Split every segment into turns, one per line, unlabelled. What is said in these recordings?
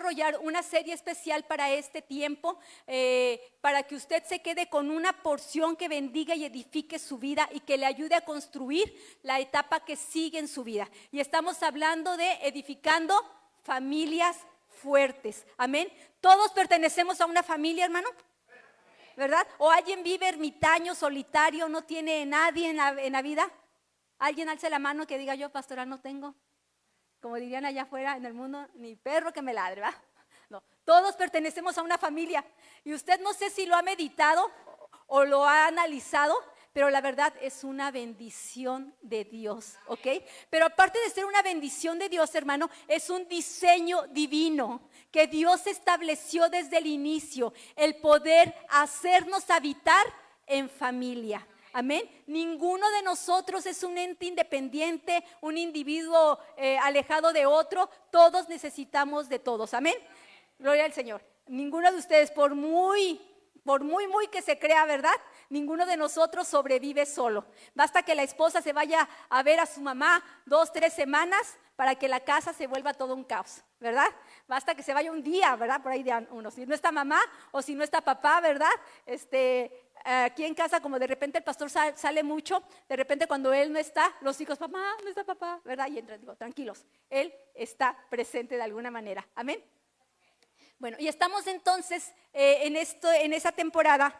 desarrollar una serie especial para este tiempo, para que usted se quede con una porción que bendiga y edifique su vida y que le ayude a construir la etapa que sigue en su vida. Y estamos hablando de edificando familias fuertes. Amén. Todos pertenecemos a una familia, hermano, ¿verdad? O alguien vive ermitaño, solitario, no tiene nadie en la vida. Alguien alce la mano que diga: yo, pastora, no tengo. Como dirían allá afuera en el mundo, ni perro que me ladre, ¿va? No, todos pertenecemos a una familia. Y usted, no sé si lo ha meditado o lo ha analizado, pero la verdad es una bendición de Dios, ¿ok? Pero aparte de ser una bendición de Dios, hermano, es un diseño divino que Dios estableció desde el inicio, el poder hacernos habitar en familia. Amén. Ninguno de nosotros es un ente independiente, un individuo alejado de otro. Todos necesitamos de todos. Amén. Gloria al Señor. Ninguno de ustedes, por muy que se crea, ¿verdad? Ninguno de nosotros sobrevive solo. Basta que la esposa se vaya a ver a su mamá 2, 3 semanas para que la casa se vuelva todo un caos, ¿verdad? Basta que se vaya un día, ¿verdad? Por ahí de uno. Si no está mamá o si no está papá, ¿verdad? Aquí en casa, como de repente el pastor sale mucho, de repente cuando él no está, los hijos: mamá, no está papá, ¿verdad? Y entran, digo, tranquilos, él está presente de alguna manera. Amén. Bueno, y estamos entonces en esa temporada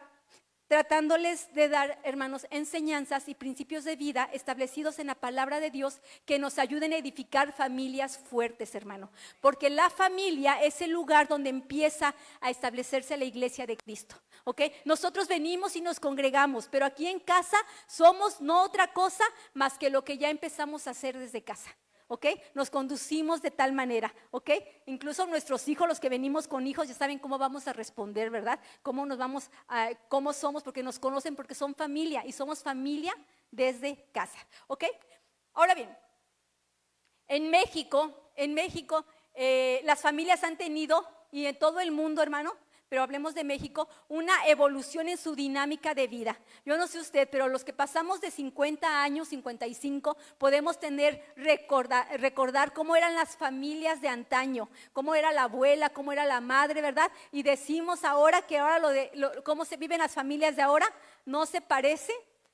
tratándoles de dar, hermanos, enseñanzas y principios de vida establecidos en la palabra de Dios que nos ayuden a edificar familias fuertes, hermano. Porque la familia es el lugar donde empieza a establecerse la iglesia de Cristo, ¿ok? Nosotros venimos y nos congregamos, pero aquí en casa somos no otra cosa más que lo que ya empezamos a hacer desde casa. ¿Ok? Nos conducimos de tal manera, ¿ok? Incluso nuestros hijos, los que venimos con hijos, ya saben cómo vamos a responder, ¿verdad? Cómo somos, porque nos conocen, porque son familia y somos familia desde casa, ¿ok? Ahora bien, en México, las familias han tenido, y en todo el mundo, hermano, pero hablemos de México, una evolución en su dinámica de vida. Yo no sé usted, pero los que pasamos de 50 años, 55, podemos recordar cómo eran las familias de antaño, cómo era la abuela, cómo era la madre, ¿verdad? Y decimos ahora que cómo se viven las familias de ahora no se parece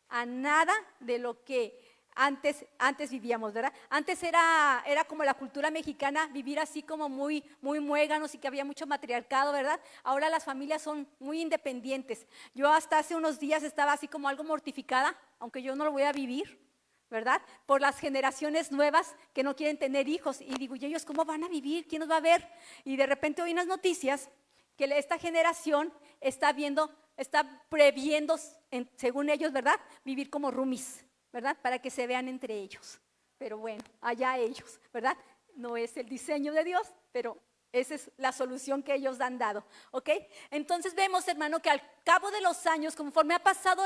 a nada de lo que antes vivíamos, ¿verdad? Antes era como la cultura mexicana, vivir así como muy muéganos y que había mucho matriarcado, ¿verdad? Ahora las familias son muy independientes. Yo hasta hace unos días estaba así como algo mortificada, aunque yo no lo voy a vivir, ¿verdad? Por las generaciones nuevas que no quieren tener hijos. Y digo, ¿y ellos cómo van a vivir? ¿Quién nos va a ver? Y de repente oí unas noticias que esta generación está previendo, según ellos, ¿verdad? Vivir como roomies, ¿verdad? Para que se vean entre ellos. Pero bueno, allá ellos, ¿verdad? No es el diseño de Dios, pero esa es la solución que ellos han dado, ¿ok? Entonces vemos, hermano, que al cabo de los años, conforme ha pasado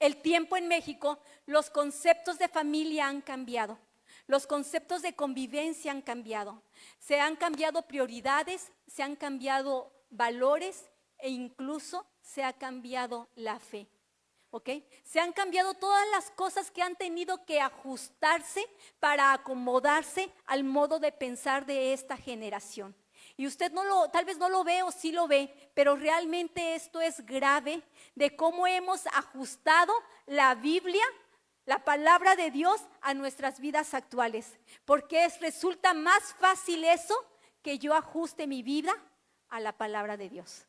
el tiempo en México, los conceptos de familia han cambiado. Los conceptos de convivencia han cambiado. Se han cambiado prioridades, se han cambiado valores e incluso se ha cambiado la fe. ¿Ok? Se han cambiado todas las cosas que han tenido que ajustarse para acomodarse al modo de pensar de esta generación. Y usted tal vez no lo ve o sí lo ve, pero realmente esto es grave de cómo hemos ajustado la Biblia, la palabra de Dios, a nuestras vidas actuales. Porque resulta más fácil eso que yo ajuste mi vida a la palabra de Dios.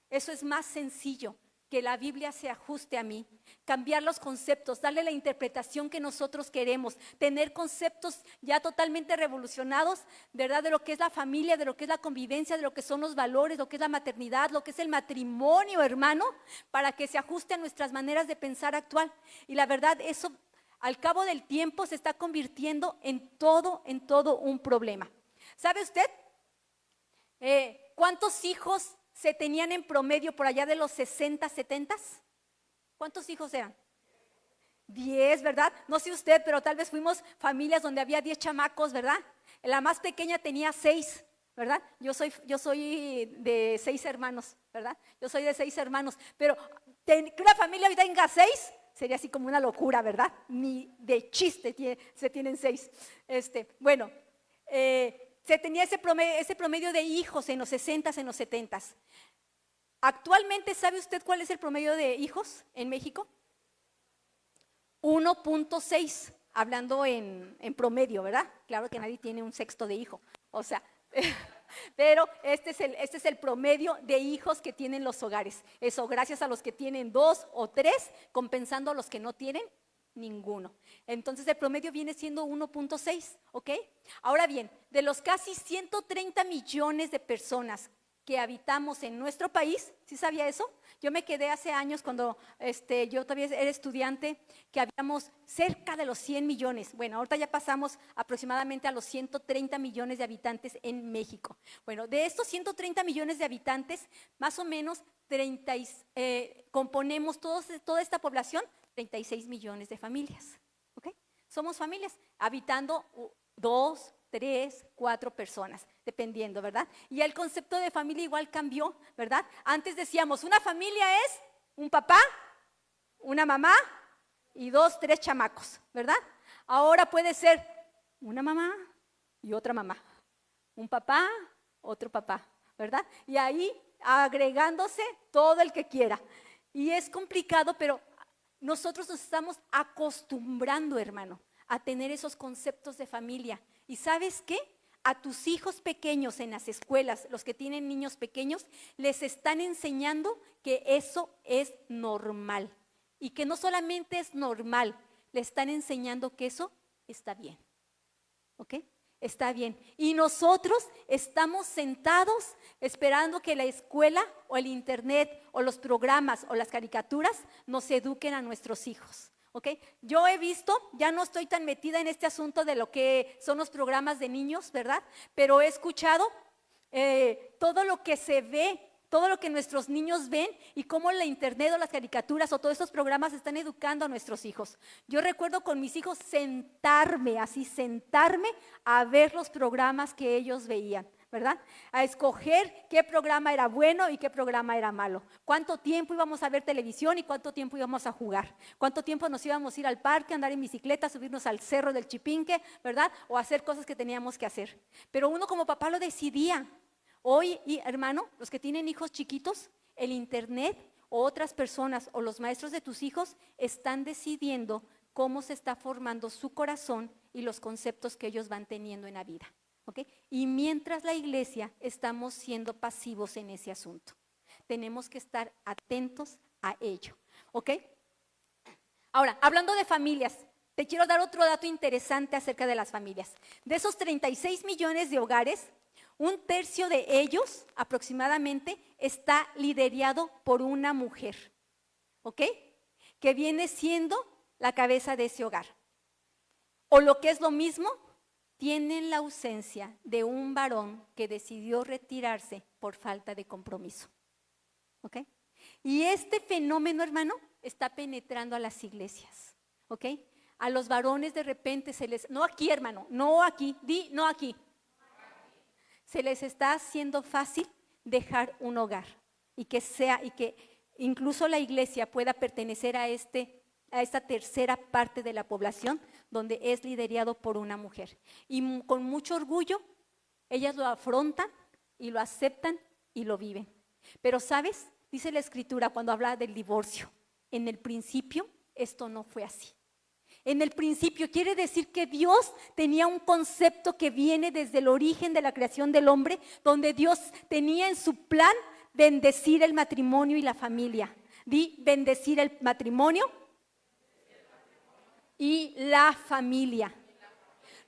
Eso es más sencillo, que la Biblia se ajuste a mí, cambiar los conceptos, darle la interpretación que nosotros queremos, tener conceptos ya totalmente revolucionados, ¿verdad? De lo que es la familia, de lo que es la convivencia, de lo que son los valores, lo que es la maternidad, lo que es el matrimonio, hermano, para que se ajuste a nuestras maneras de pensar actual. Y la verdad, eso al cabo del tiempo se está convirtiendo en todo un problema. ¿Sabe usted cuántos hijos se tenían en promedio por allá de los 60, 70? ¿Cuántos hijos eran? 10, ¿verdad? No sé usted, pero tal vez fuimos familias donde había 10 chamacos, ¿verdad? La más pequeña tenía 6, ¿verdad? Yo soy de 6 hermanos, ¿verdad? Yo soy de 6 hermanos, pero que una familia tenga 6 sería así como una locura, ¿verdad? Ni de chiste se tienen 6. Bueno, Se tenía ese promedio de hijos en los 60s, en los 70s. Actualmente, ¿sabe usted cuál es el promedio de hijos en México? 1.6, hablando en promedio, ¿verdad? Claro que nadie tiene un sexto de hijo, o sea, pero este es el promedio de hijos que tienen los hogares. Eso gracias a los que tienen 2 o 3, compensando a los que no tienen ninguno. Entonces el promedio viene siendo 1.6, ¿ok? Ahora bien, de los casi 130 millones de personas que habitamos en nuestro país, ¿sí sabía eso? Yo me quedé hace años cuando yo todavía era estudiante, que habíamos cerca de los 100 millones. Bueno, ahorita ya pasamos aproximadamente a los 130 millones de habitantes en México. Bueno, de estos 130 millones de habitantes, más o menos componemos toda esta población, 36 millones de familias. ¿Ok? Somos familias habitando 2, 3, 4 personas, dependiendo, ¿verdad? Y el concepto de familia igual cambió, ¿verdad? Antes decíamos, una familia es un papá, una mamá y 2, 3 chamacos, ¿verdad? Ahora puede ser una mamá y otra mamá, un papá, otro papá, ¿verdad? Y ahí agregándose todo el que quiera. Y es complicado, pero nosotros nos estamos acostumbrando, hermano, a tener esos conceptos de familia. ¿Y sabes qué? A tus hijos pequeños en las escuelas, los que tienen niños pequeños, les están enseñando que eso es normal. Y que no solamente es normal, le están enseñando que eso está bien. ¿Ok? Está bien. Y nosotros estamos sentados esperando que la escuela o el internet o los programas o las caricaturas nos eduquen a nuestros hijos. ¿Ok? Yo he visto, ya no estoy tan metida en este asunto de lo que son los programas de niños, ¿verdad? Pero he escuchado todo lo que se ve, todo lo que nuestros niños ven y cómo la internet o las caricaturas o todos estos programas están educando a nuestros hijos. Yo recuerdo con mis hijos sentarme a ver los programas que ellos veían, ¿verdad? A escoger qué programa era bueno y qué programa era malo. Cuánto tiempo íbamos a ver televisión y cuánto tiempo íbamos a jugar. Cuánto tiempo nos íbamos a ir al parque, andar en bicicleta, subirnos al cerro del Chipinque, ¿verdad? O hacer cosas que teníamos que hacer. Pero uno como papá lo decidía. Hoy, hermano, los que tienen hijos chiquitos, el internet o otras personas o los maestros de tus hijos están decidiendo cómo se está formando su corazón y los conceptos que ellos van teniendo en la vida. ¿Okay? Y mientras la iglesia estamos siendo pasivos en ese asunto. Tenemos que estar atentos a ello. ¿Ok? Ahora, hablando de familias, te quiero dar otro dato interesante acerca de las familias. De esos 36 millones de hogares, 1/3 de ellos aproximadamente está liderado por una mujer. ¿Ok? Que viene siendo la cabeza de ese hogar. O lo que es lo mismo, tienen la ausencia de un varón que decidió retirarse por falta de compromiso. ¿Ok? Y este fenómeno, hermano, está penetrando a las iglesias. ¿Ok? A los varones de repente se les, no aquí, hermano, no aquí, no aquí. Se les está haciendo fácil dejar un hogar y que incluso la iglesia pueda pertenecer a esta tercera parte de la población donde es liderado por una mujer. Y con mucho orgullo, ellas lo afrontan y lo aceptan y lo viven. Pero, ¿sabes? Dice la Escritura cuando habla del divorcio, en el principio esto no fue así. En el principio quiere decir que Dios tenía un concepto que viene desde el origen de la creación del hombre, donde Dios tenía en su plan bendecir el matrimonio y la familia. Di, bendecir el matrimonio y la familia.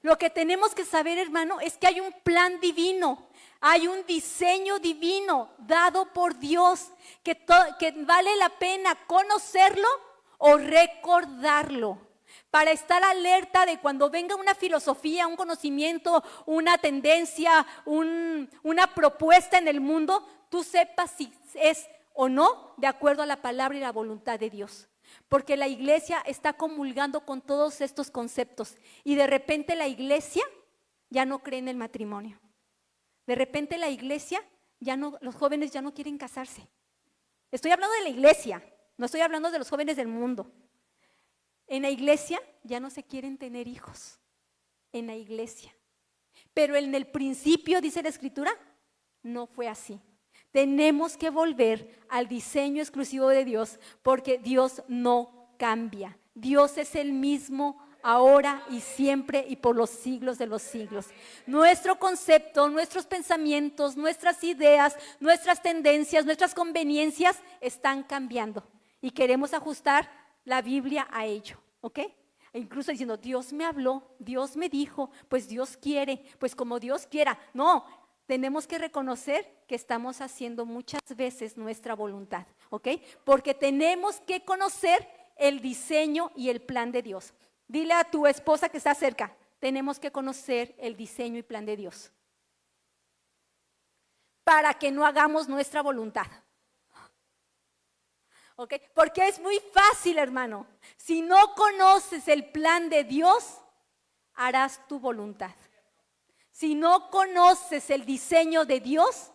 Lo que tenemos que saber, hermano, es que hay un plan divino, hay un diseño divino dado por Dios que vale la pena conocerlo o recordarlo. Para estar alerta de cuando venga una filosofía, un conocimiento, una tendencia, una propuesta en el mundo, tú sepas si es o no de acuerdo a la palabra y la voluntad de Dios. Porque la iglesia está comulgando con todos estos conceptos y de repente la iglesia ya no cree en el matrimonio. De repente la iglesia, los jóvenes ya no quieren casarse. Estoy hablando de la iglesia, no estoy hablando de los jóvenes del mundo. En la iglesia ya no se quieren tener hijos, en la iglesia. Pero en el principio, dice la Escritura, no fue así. Tenemos que volver al diseño exclusivo de Dios porque Dios no cambia. Dios es el mismo ahora y siempre y por los siglos de los siglos. Nuestro concepto, nuestros pensamientos, nuestras ideas, nuestras tendencias, nuestras conveniencias están cambiando y queremos ajustar la Biblia a ello, ¿ok? E incluso diciendo, Dios me habló, Dios me dijo, pues Dios quiere, pues como Dios quiera. No, tenemos que reconocer que estamos haciendo muchas veces nuestra voluntad, ¿ok? Porque tenemos que conocer el diseño y el plan de Dios. Dile a tu esposa que está cerca, tenemos que conocer el diseño y plan de Dios para que no hagamos nuestra voluntad. ¿Ok? Porque es muy fácil, hermano. Si no conoces el plan de Dios, harás tu voluntad. Si no conoces el diseño de Dios,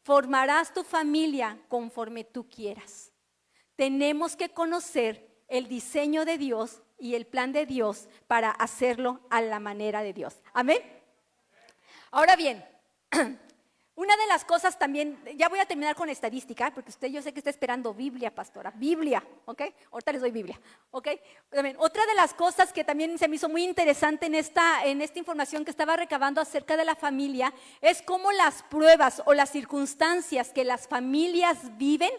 formarás tu familia conforme tú quieras. Tenemos que conocer el diseño de Dios y el plan de Dios para hacerlo a la manera de Dios. Amén. Ahora bien, una de las cosas también, ya voy a terminar con estadística, porque usted yo sé que está esperando Biblia, pastora, Biblia, ¿ok? Ahorita les doy Biblia, ¿ok? También, otra de las cosas que también se me hizo muy interesante en esta información que estaba recabando acerca de la familia, es cómo las pruebas o las circunstancias que las familias viven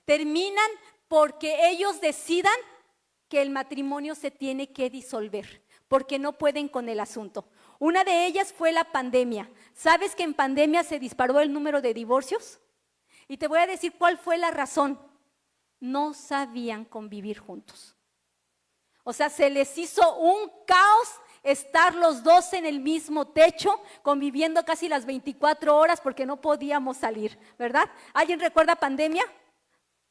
terminan porque ellos decidan que el matrimonio se tiene que disolver, porque no pueden con el asunto. Una de ellas fue la pandemia. ¿Sabes que en pandemia se disparó el número de divorcios? Y te voy a decir cuál fue la razón. No sabían convivir juntos. O sea, se les hizo un caos estar los dos en el mismo techo, conviviendo casi las 24 horas porque no podíamos salir, ¿verdad? ¿Alguien recuerda pandemia?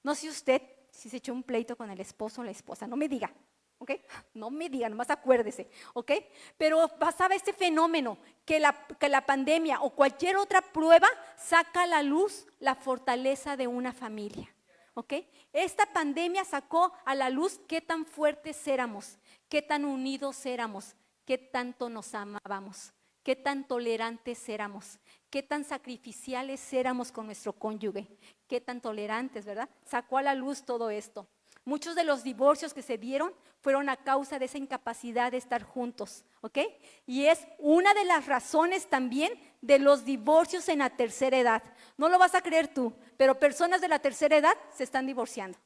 No sé usted si se echó un pleito con el esposo o la esposa, no me diga. ¿Ok? No me digan, nomás acuérdese, ¿ok? Pero pasaba este fenómeno que la pandemia o cualquier otra prueba saca a la luz la fortaleza de una familia, ¿ok? Esta pandemia sacó a la luz qué tan fuertes éramos, qué tan unidos éramos, qué tanto nos amábamos, qué tan tolerantes éramos, qué tan sacrificiales éramos con nuestro cónyuge, qué tan tolerantes, ¿verdad? Sacó a la luz todo esto. Muchos de los divorcios que se dieron fueron a causa de esa incapacidad de estar juntos, ¿ok? Y es una de las razones también de los divorcios en la tercera edad. No lo vas a creer tú, pero personas de la tercera edad se están divorciando.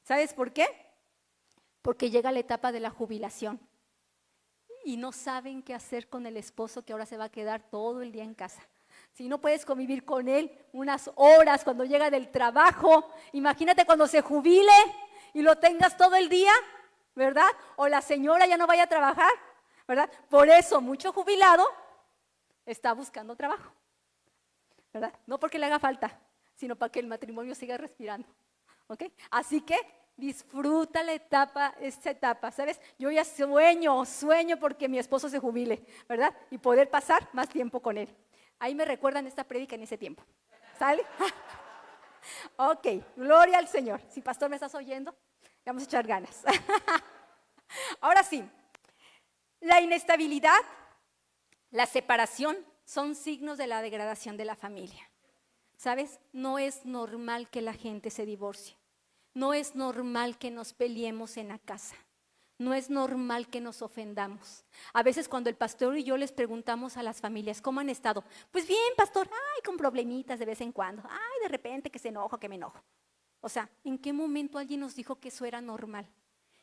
¿Sabes por qué? Porque llega la etapa de la jubilación y no saben qué hacer con el esposo que ahora se va a quedar todo el día en casa. Si no puedes convivir con él unas horas cuando llega del trabajo, imagínate cuando se jubile y lo tengas todo el día, ¿verdad? O la señora ya no vaya a trabajar, ¿verdad? Por eso mucho jubilado está buscando trabajo, ¿verdad? No porque le haga falta, sino para que el matrimonio siga respirando, ¿ok? Así que disfruta esta etapa, ¿sabes? Yo ya sueño porque mi esposo se jubile, ¿verdad? Y poder pasar más tiempo con él. Ahí me recuerdan esta prédica en ese tiempo, ¿sale? Ok, gloria al Señor. Si pastor me estás oyendo, vamos a echar ganas. Ahora sí, la inestabilidad, la separación son signos de la degradación de la familia. ¿Sabes? No es normal que la gente se divorcie. No es normal que nos peleemos en la casa. No es normal que nos ofendamos. A veces cuando el pastor y yo les preguntamos a las familias, ¿cómo han estado? Pues bien, pastor, ay, con problemitas de vez en cuando. Ay, de repente que se enojo, que me enojo. O sea, ¿en qué momento alguien nos dijo que eso era normal?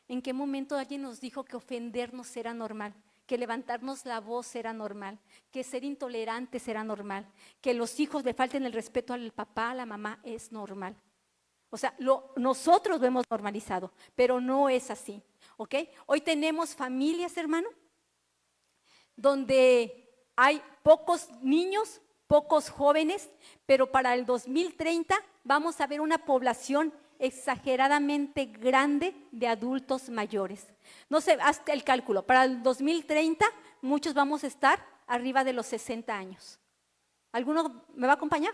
¿En qué momento alguien nos dijo que ofendernos era normal? Que levantarnos la voz era normal, que ser intolerantes era normal, que los hijos le falten el respeto al papá, a la mamá es normal. O sea, nosotros lo hemos normalizado, pero no es así, ¿ok? Hoy tenemos familias, hermano, donde hay pocos niños, pocos jóvenes, pero para el 2030 vamos a ver una población exageradamente grande de adultos mayores. No sé, haz el cálculo, para el 2030 muchos vamos a estar arriba de los 60 años. ¿Alguno me va a acompañar?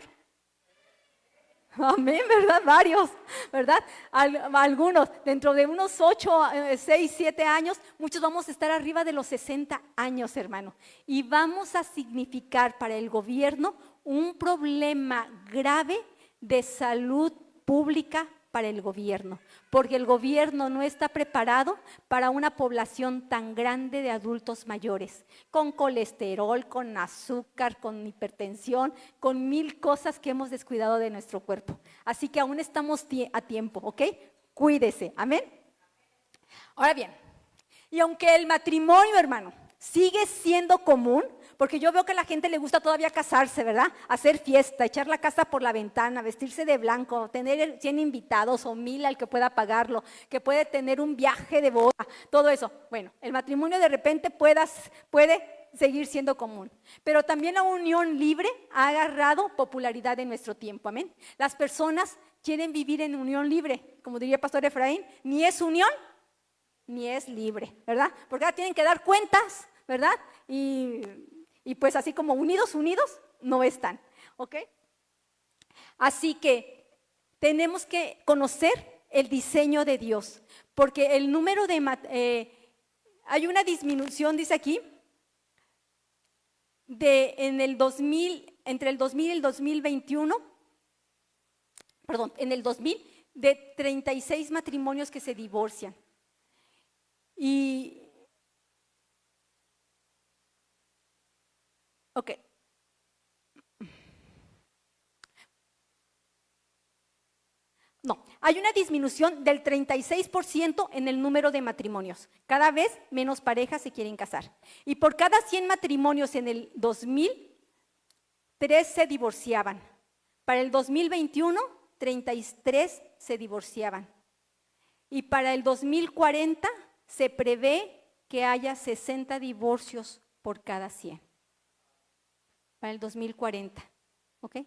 Amén, ¿verdad? Varios, ¿verdad? Algunos, dentro de unos 8, 6, 7 años, muchos vamos a estar arriba de los 60 años, hermano. Y vamos a significar para el gobierno un problema grave de salud pública para el gobierno, porque el gobierno no está preparado para una población tan grande de adultos mayores, con colesterol, con azúcar, con hipertensión, con 1000 cosas que hemos descuidado de nuestro cuerpo. Así que aún estamos a tiempo, ¿ok? Cuídese, amén. Ahora bien, y aunque el matrimonio, hermano, sigue siendo común, porque yo veo que a la gente le gusta todavía casarse, ¿verdad? Hacer fiesta, echar la casa por la ventana, vestirse de blanco, tener 100 invitados o 1000 al que pueda pagarlo, que puede tener un viaje de boda, todo eso. Bueno, el matrimonio de repente puede seguir siendo común, pero también la unión libre ha agarrado popularidad en nuestro tiempo, amén. Las personas quieren vivir en unión libre, como diría el pastor Efraín, ni es unión ni es libre, ¿verdad? Porque ahora tienen que dar cuentas, ¿verdad? Y pues así como unidos, no están, ¿ok? Así que tenemos que conocer el diseño de Dios, porque el número de, hay una disminución, dice aquí, entre el 2000 y el 2021, perdón, en el 2000, de 36 matrimonios que se divorcian. Ok. No, hay una disminución del 36% en el número de matrimonios. Cada vez menos parejas se quieren casar. Y por cada 100 matrimonios en el 2000, 3 se divorciaban. Para el 2021, 33 se divorciaban. Y para el 2040 se prevé que haya 60 divorcios por cada 100. Para el 2040, ¿ok?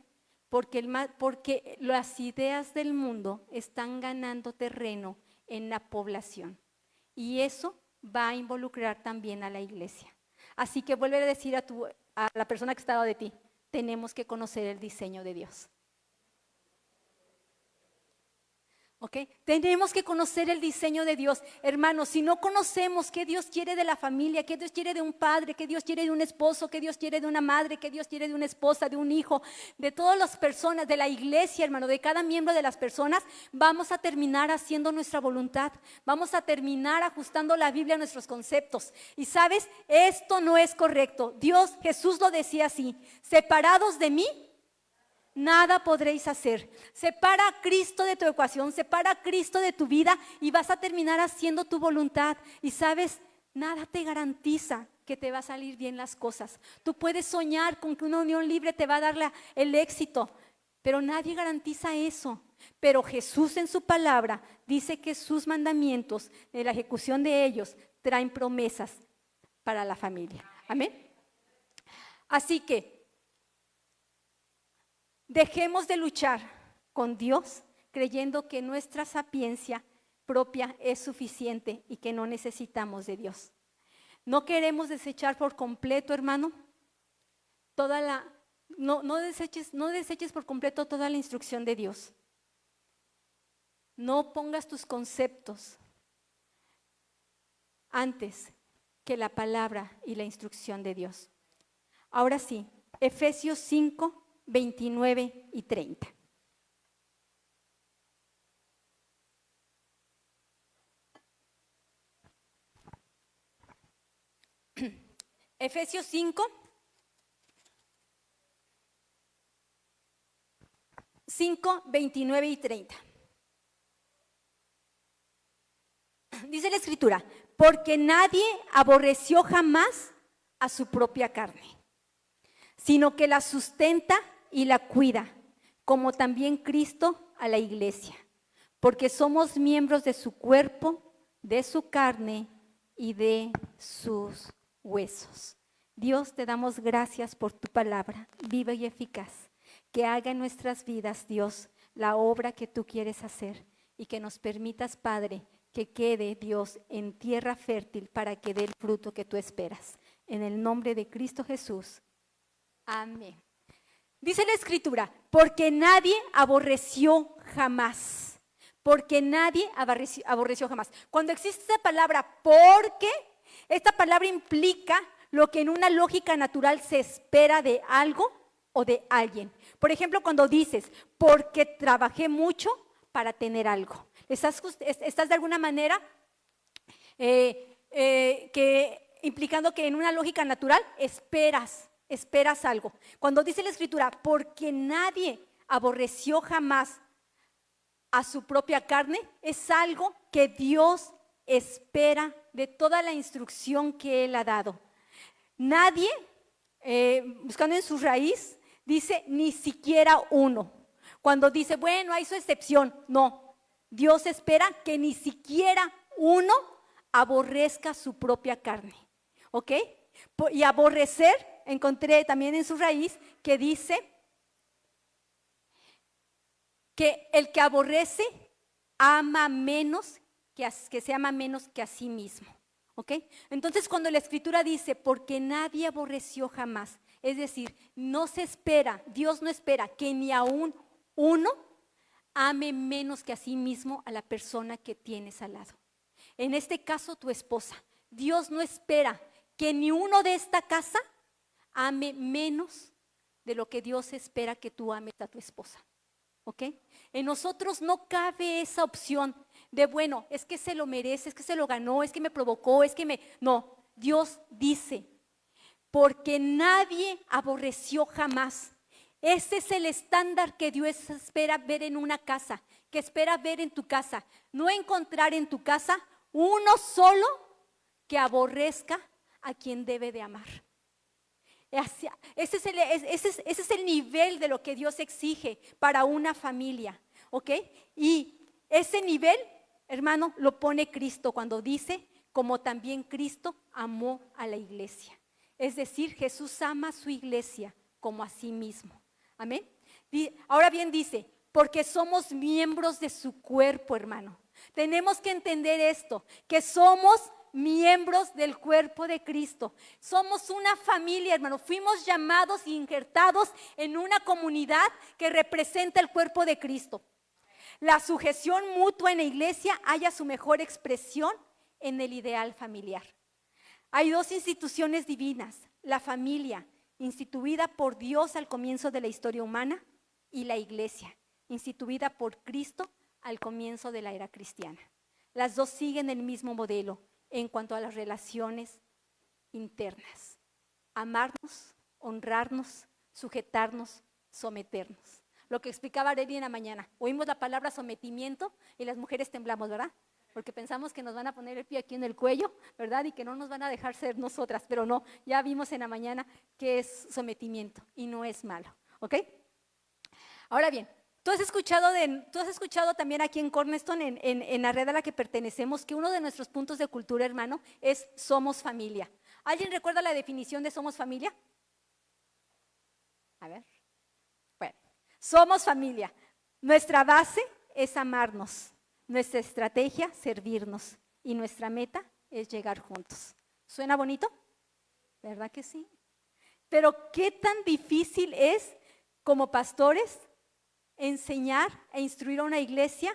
Porque las ideas del mundo están ganando terreno en la población y eso va a involucrar también a la iglesia. Así que vuelve a decir a la persona que está al lado de ti, tenemos que conocer el diseño de Dios. ¿Ok? Tenemos que conocer el diseño de Dios. Hermanos, si no conocemos qué Dios quiere de la familia, qué Dios quiere de un padre, qué Dios quiere de un esposo, qué Dios quiere de una madre, qué Dios quiere de una esposa, de un hijo, de todas las personas, de la iglesia, hermano, de cada miembro de las personas, vamos a terminar haciendo nuestra voluntad. Vamos a terminar ajustando la Biblia a nuestros conceptos. Y sabes, esto no es correcto. Jesús lo decía así, separados de mí, nada podréis hacer. Separa a Cristo de tu ecuación, separa a Cristo de tu vida y vas a terminar haciendo tu voluntad. Y sabes, nada te garantiza que te va a salir bien las cosas. Tú puedes soñar con que una unión libre te va a dar el éxito, pero nadie garantiza eso. Pero Jesús en su palabra dice que sus mandamientos, de la ejecución de ellos, traen promesas para la familia. Amén. Así que dejemos de luchar con Dios creyendo que nuestra sapiencia propia es suficiente y que no necesitamos de Dios. No queremos desechar por completo, hermano, no deseches por completo toda la instrucción de Dios. No pongas tus conceptos antes que la palabra y la instrucción de Dios. Ahora sí, Efesios 5, 29 y 30. Efesios 5, 29 y 30. Dice la Escritura, porque nadie aborreció jamás a su propia carne, sino que la sustenta y la cuida, como también Cristo a la iglesia, porque somos miembros de su cuerpo, de su carne y de sus huesos. Dios, te damos gracias por tu palabra, viva y eficaz, que haga en nuestras vidas, Dios, la obra que tú quieres hacer y que nos permitas, Padre, que quede, Dios, en tierra fértil para que dé el fruto que tú esperas. En el nombre de Cristo Jesús. Amén. Dice la Escritura, porque nadie aborreció jamás. Porque nadie aborreció jamás. Cuando existe esta palabra porque, esta palabra implica lo que en una lógica natural se espera de algo o de alguien. Por ejemplo, cuando dices, porque trabajé mucho para tener algo. ¿Estás de alguna manera implicando que en una lógica natural esperas algo? Cuando dice la Escritura, porque nadie aborreció jamás a su propia carne, es algo que Dios espera de toda la instrucción que Él ha dado. Nadie, buscando en su raíz, dice ni siquiera uno. Cuando dice, bueno, hay su excepción, no. Dios espera que ni siquiera uno aborrezca su propia carne, ¿ok? Y aborrecer, encontré también en su raíz que dice que el que aborrece ama menos, que se ama menos que a sí mismo, ¿ok? Entonces cuando la Escritura dice, porque nadie aborreció jamás, es decir, no se espera, Dios no espera que ni aún uno ame menos que a sí mismo a la persona que tienes al lado. En este caso, tu esposa. Dios no espera que ni uno de esta casa ame menos de lo que Dios espera que tú ames a tu esposa. ¿Ok? En nosotros no cabe esa opción de, bueno, es que se lo merece, es que se lo ganó, es que me provocó, es que me... No, Dios dice, porque nadie aborreció jamás. Ese es el estándar que Dios espera ver en una casa, que espera ver en tu casa. No encontrar en tu casa uno solo que aborrezca a quien debe de amar. Ese es el nivel de lo que Dios exige para una familia, ¿ok? Y ese nivel, hermano, lo pone Cristo cuando dice, como también Cristo amó a la iglesia. Es decir, Jesús ama a su iglesia como a sí mismo. Amén. Ahora bien dice, porque somos miembros de su cuerpo, hermano. Tenemos que entender esto, que somos miembros del cuerpo de Cristo. Somos una familia, hermano. Fuimos llamados e injertados en una comunidad que representa el cuerpo de Cristo. La sujeción mutua en la iglesia halla su mejor expresión en el ideal familiar. Hay dos instituciones divinas, la familia, instituida por Dios al comienzo de la historia humana, y la iglesia, instituida por Cristo al comienzo de la era cristiana. Las dos siguen el mismo modelo en cuanto a las relaciones internas. Amarnos, honrarnos, sujetarnos, someternos. Lo que explicaba Areli en la mañana. Oímos la palabra sometimiento y las mujeres temblamos, ¿verdad? Porque pensamos que nos van a poner el pie aquí en el cuello, ¿verdad? Y que no nos van a dejar ser nosotras, pero no, ya vimos en la mañana que es sometimiento y no es malo, ¿ok? Ahora bien, tú has escuchado también aquí en Cornerstone, en la red a la que pertenecemos, que uno de nuestros puntos de cultura, hermano, es somos familia. ¿Alguien recuerda la definición de somos familia? A ver. Bueno, somos familia. Nuestra base es amarnos. Nuestra estrategia, servirnos. Y nuestra meta es llegar juntos. ¿Suena bonito? ¿Verdad que sí? Pero ¿qué tan difícil es como pastores enseñar e instruir a una iglesia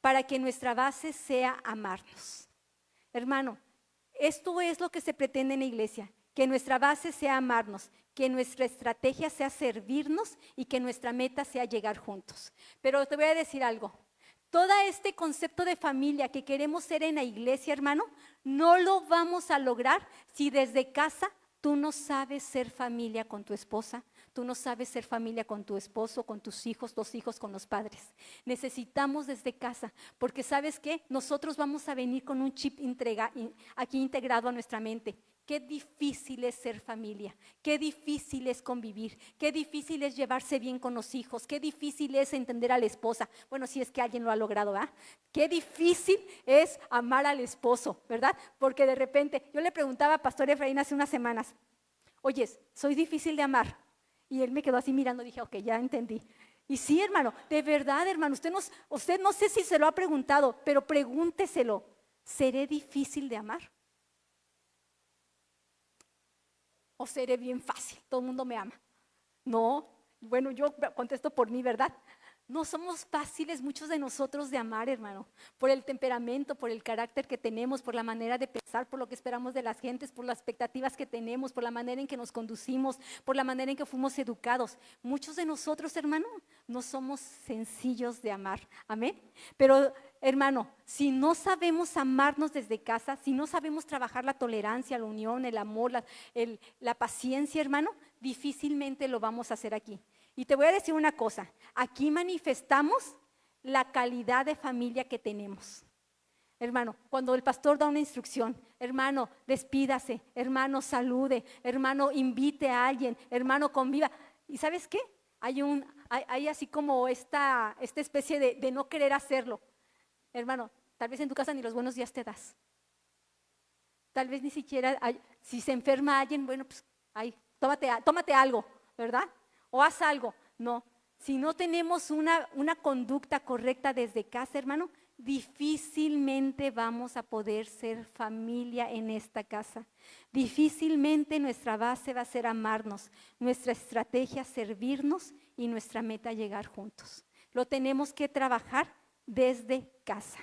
para que nuestra base sea amarnos? Hermano, esto es lo que se pretende en la iglesia, que nuestra base sea amarnos, que nuestra estrategia sea servirnos y que nuestra meta sea llegar juntos. Pero te voy a decir algo. Todo este concepto de familia que queremos ser en la iglesia, hermano, no lo vamos a lograr si desde casa tú no sabes ser familia con tu esposa, tú no sabes ser familia con tu esposo, con tus hijos, los hijos con los padres. Necesitamos desde casa, porque ¿sabes qué? Nosotros vamos a venir con un chip aquí integrado a nuestra mente. Qué difícil es ser familia, qué difícil es convivir, qué difícil es llevarse bien con los hijos, qué difícil es entender a la esposa. Bueno, si es que alguien lo ha logrado, ¿verdad? Qué difícil es amar al esposo, ¿verdad? Porque de repente, yo le preguntaba a Pastor Efraín hace unas semanas, oye, ¿soy difícil de amar? Y él me quedó así mirando, dije, ok, ya entendí. Y sí, hermano, de verdad, hermano, usted no sé si se lo ha preguntado, pero pregúnteselo, ¿seré difícil de amar? ¿O seré bien fácil? Todo el mundo me ama. No, Bueno, yo contesto por mí, ¿verdad? No somos fáciles muchos de nosotros de amar, hermano, por el temperamento, por el carácter que tenemos, por la manera de pensar, por lo que esperamos de las gentes, por las expectativas que tenemos, por la manera en que nos conducimos, por la manera en que fuimos educados. Muchos de nosotros, hermano, no somos sencillos de amar, amén. Pero, hermano, si no sabemos amarnos desde casa, si no sabemos trabajar la tolerancia, la unión, el amor, la paciencia, hermano, difícilmente lo vamos a hacer aquí. Y te voy a decir una cosa, aquí manifestamos la calidad de familia que tenemos. Hermano, cuando el pastor da una instrucción, hermano, despídase, hermano, salude, hermano, invite a alguien, hermano, conviva. ¿Y sabes qué? Hay así como esta especie de no querer hacerlo. Hermano, tal vez en tu casa ni los buenos días te das. Tal vez ni siquiera, si se enferma alguien, bueno, pues, tómate algo, ¿verdad? O haz algo. No, si no tenemos una conducta correcta desde casa, hermano, difícilmente vamos a poder ser familia en esta casa. Difícilmente nuestra base va a ser amarnos, nuestra estrategia servirnos y nuestra meta llegar juntos. Lo tenemos que trabajar desde casa.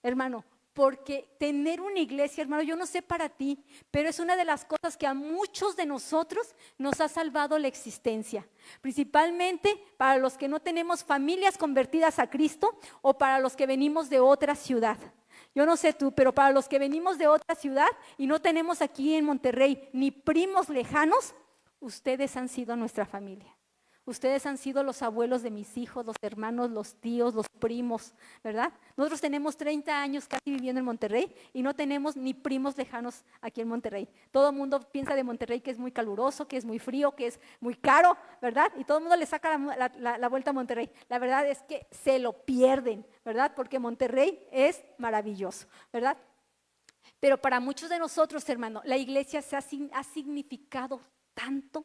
Hermano, porque tener una iglesia, hermano, yo no sé para ti, pero es una de las cosas que a muchos de nosotros nos ha salvado la existencia. Principalmente para los que no tenemos familias convertidas a Cristo o para los que venimos de otra ciudad. Yo no sé tú, pero para los que venimos de otra ciudad y no tenemos aquí en Monterrey ni primos lejanos, ustedes han sido nuestra familia. Ustedes han sido los abuelos de mis hijos, los hermanos, los tíos, los primos, ¿verdad? Nosotros tenemos 30 años casi viviendo en Monterrey y no tenemos ni primos lejanos aquí en Monterrey. Todo el mundo piensa de Monterrey que es muy caluroso, que es muy frío, que es muy caro, ¿verdad? Y todo el mundo le saca la vuelta a Monterrey. La verdad es que se lo pierden, ¿verdad? Porque Monterrey es maravilloso, ¿verdad? Pero para muchos de nosotros, hermano, la iglesia ha significado tanto,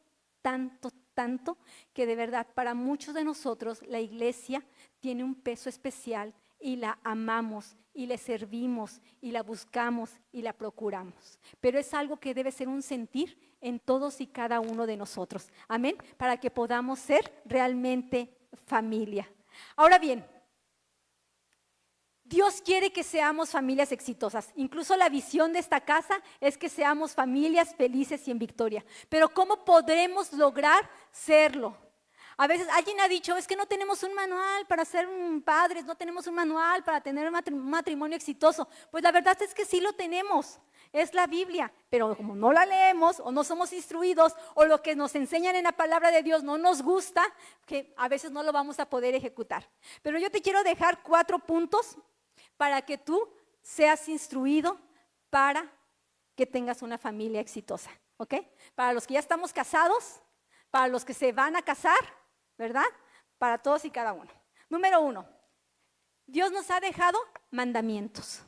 que de verdad para muchos de nosotros la iglesia tiene un peso especial y la amamos y le servimos y la buscamos y la procuramos. Pero es algo que debe ser un sentir en todos y cada uno de nosotros. Amén, para que podamos ser realmente familia. Ahora bien, Dios quiere que seamos familias exitosas. Incluso la visión de esta casa es que seamos familias felices y en victoria. Pero ¿cómo podremos lograr serlo? A veces alguien ha dicho, es que no tenemos un manual para ser padres, no tenemos un manual para tener un matrimonio exitoso. Pues la verdad es que sí lo tenemos, es la Biblia, pero como no la leemos o no somos instruidos o lo que nos enseñan en la palabra de Dios no nos gusta, que a veces no lo vamos a poder ejecutar. Pero yo te quiero dejar 4 puntos para que tú seas instruido para que tengas una familia exitosa, ¿ok? Para los que ya estamos casados, para los que se van a casar, ¿verdad? Para todos y cada uno. Número 1, Dios nos ha dejado mandamientos.